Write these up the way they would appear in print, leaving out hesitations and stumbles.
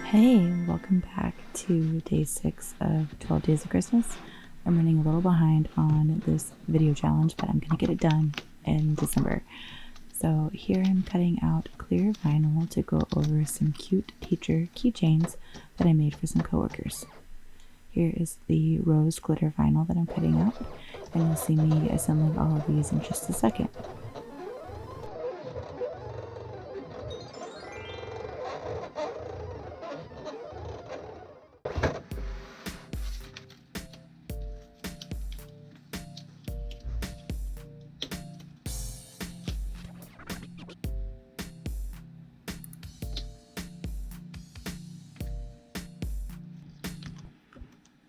Hey, welcome back to day 6 of 12 Days of Christmas. I'm running a little behind on this video challenge, but I'm going to get it done in December. So here I'm cutting out clear vinyl to go over some cute teacher keychains that I made for some coworkers. Here is the rose glitter vinyl that I'm cutting out, and you'll see me assembling all of these in just a second.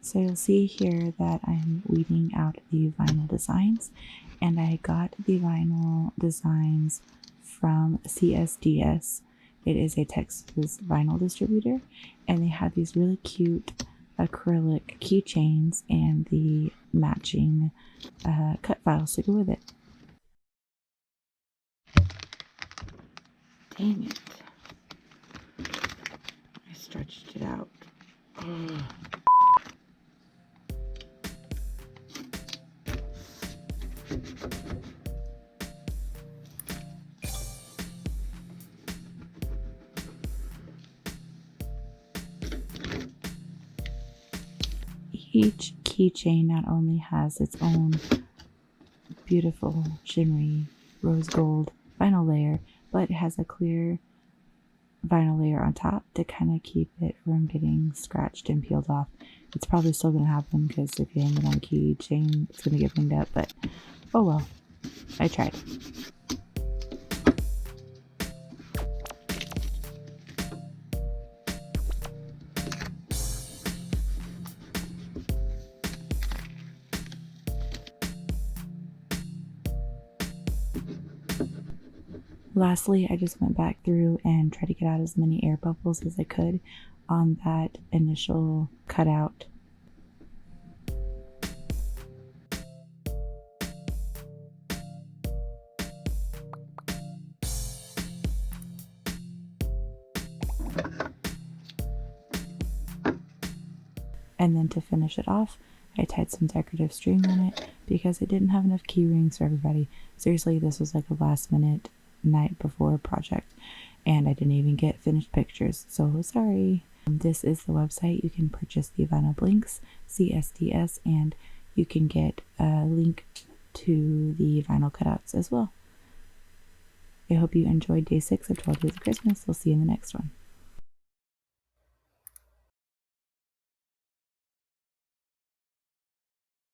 So you'll see here that I'm weeding out the vinyl designs, and I got the vinyl designs from CSDS. It is a Texas vinyl distributor, and they have these really cute acrylic keychains and the matching cut files to go with it. Dang it. I stretched it out. Ugh. Each keychain not only has its own beautiful shimmery rose gold vinyl layer, but it has a clear vinyl layer on top to kind of keep it from getting scratched and peeled off. It's probably still going to happen because if you hang it on a keychain, it's going to get banged up, but oh well, I tried. Lastly, I just went back through and tried to get out as many air bubbles as I could on that initial cutout. And then to finish it off, I tied some decorative string on it because it didn't have enough key rings for everybody. Seriously, this was like a last minute night before project, and I didn't even get finished pictures, so sorry. This is the website. You can purchase the vinyl blinks, CSDS, and you can get a link to the vinyl cutouts as well. I hope you enjoyed day 6 of 12 Days of Christmas. We'll see you in the next one.